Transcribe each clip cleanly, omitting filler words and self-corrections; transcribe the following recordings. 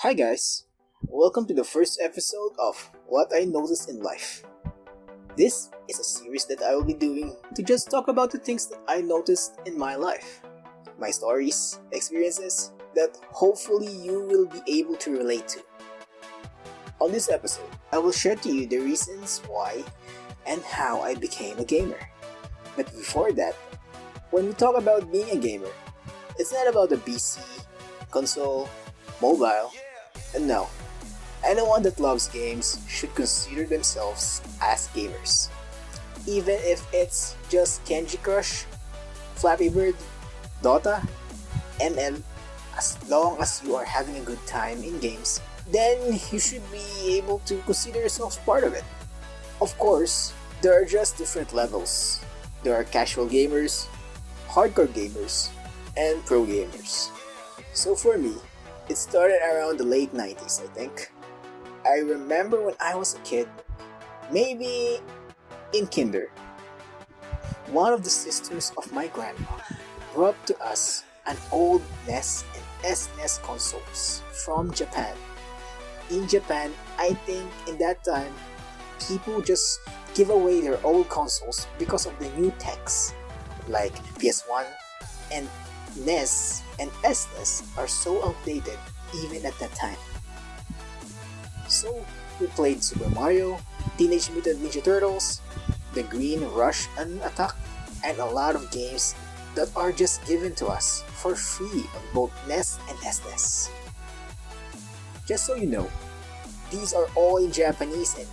Hi guys, welcome to the first episode of What I Noticed in Life. This is a series that I will be doing to just talk about the things that I noticed in my life. My stories, experiences that hopefully you will be able to relate to. On this episode, I will share to you the reasons why and how I became a gamer. But before that, when we talk about being a gamer, it's not about the PC, console, mobile, and no, anyone that loves games should consider themselves as gamers. Even if it's just Candy Crush, Flappy Bird, Dota, ML, as long as you are having a good time in games, then you should be able to consider yourself part of it. Of course, there are just different levels. There are casual gamers, hardcore gamers, and pro gamers. So for me, it started around the late 90s, I think. I remember when I was a kid, maybe in kinder, one of the sisters of my grandma brought to us an old NES and SNES consoles from Japan. In Japan, I think in that time, people just give away their old consoles because of the new techs, like PS1 and NES and SNES are so outdated even at that time. So we played Super Mario, Teenage Mutant Ninja Turtles, The Green Rush and Attack, and a lot of games that are just given to us for free on both NES and SNES. Just so you know, these are all in Japanese, and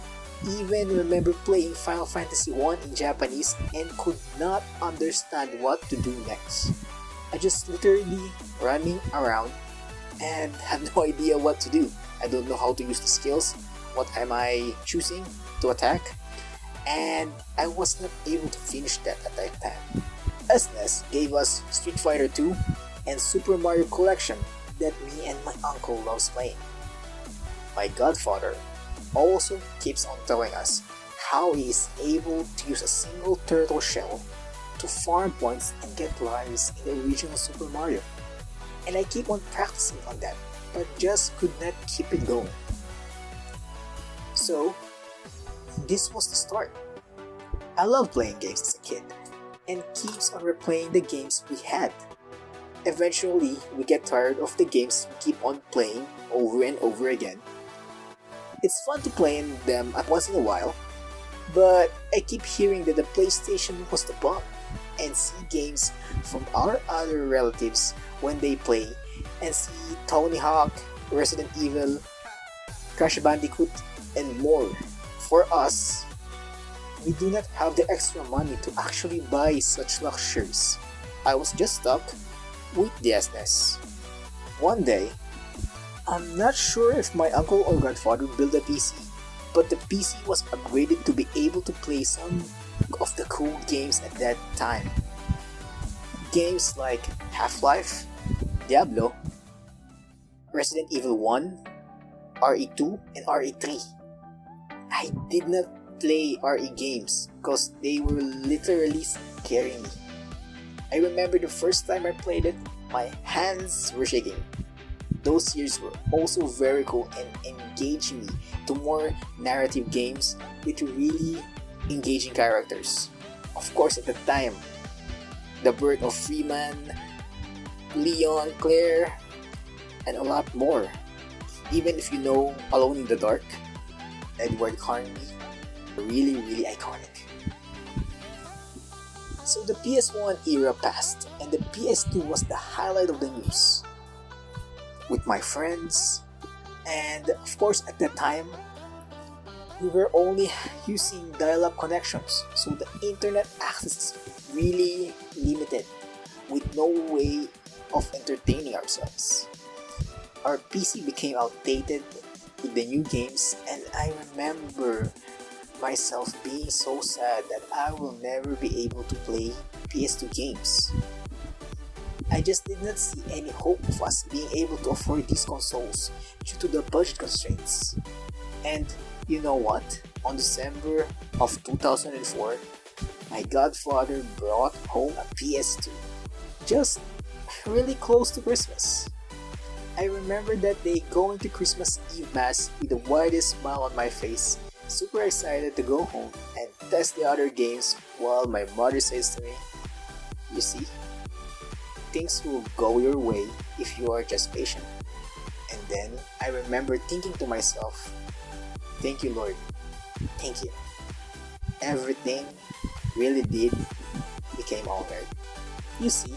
even remember playing Final Fantasy 1 in Japanese and could not understand what to do next. I just literally running around and have no idea what to do. I don't know how to use the skills. What am I choosing to attack? And I was not able to finish that at that time. SNES gave us Street Fighter 2 and Super Mario Collection that me and my uncle loves playing. My godfather also keeps on telling us how he is able to use a single turtle shell to farm points and get lives in the original Super Mario. And I keep on practicing on that, but just could not keep it going. So, this was the start. I love playing games as a kid, and keeps on replaying the games we had. Eventually, we get tired of the games we keep on playing over and over again. It's fun to play in them once in a while, but I keep hearing that the PlayStation was the bomb, and see games from our other relatives when they play, and see Tony Hawk, Resident Evil, Crash Bandicoot, and more. For us, we do not have the extra money to actually buy such luxuries. I was just stuck with the SNES. One day, I'm not sure if my uncle or grandfather built a PC, but the PC was upgraded to be able to play some of the cool games at that time. Games like Half-Life, Diablo, Resident Evil 1, RE2, and RE3. I did not play RE games because they were literally scaring me. I remember the first time I played it, my hands were shaking. Those years were also very cool and engaged me to more narrative games with really engaging characters. Of course, at the time, the birth of Freeman, Leon, Claire, and a lot more. Even if you know Alone in the Dark, Edward Carnby, really iconic. So the PS1 era passed, and the PS2 was the highlight of the news. With my friends, and of course at that time, we were only using dial-up connections, so the internet access is really limited, with no way of entertaining ourselves. Our PC became outdated with the new games, and I remember myself being so sad that I will never be able to play PS2 games. I just did not see any hope of us being able to afford these consoles due to the budget constraints. And you know what? On December of 2004, my godfather brought home a PS2, just really close to Christmas. I remember that day going to Christmas Eve Mass with the widest smile on my face, super excited to go home and test the other games while my mother says to me, "You see, things will go your way if you are just patient." And then I remember thinking to myself, "Thank you, Lord. Thank you." Everything really did became alright. You see,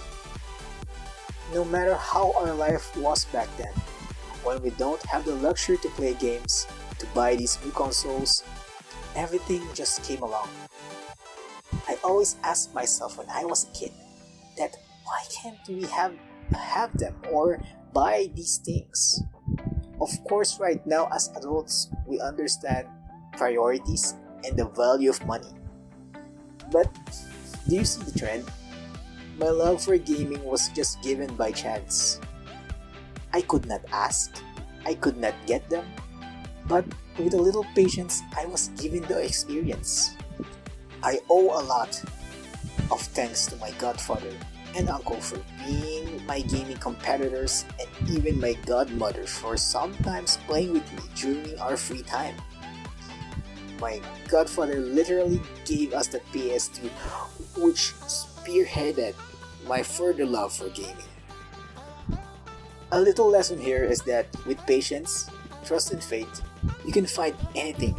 no matter how our life was back then, when we don't have the luxury to play games, to buy these new consoles, everything just came along. I always asked myself when I was a kid that why can't we have them or buy these things? Of course, right now as adults, we understand priorities and the value of money. But do you see the trend? My love for gaming was just given by chance. I could not ask, I could not get them, but with a little patience, I was given the experience. I owe a lot of thanks to my godfather and uncle for being my gaming competitors, and even my godmother for sometimes playing with me during our free time. My godfather literally gave us the PS2, which spearheaded my further love for gaming. A little lesson here is that with patience, trust and faith, you can find anything.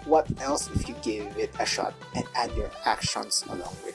What else if you give it a shot and add your actions along with it?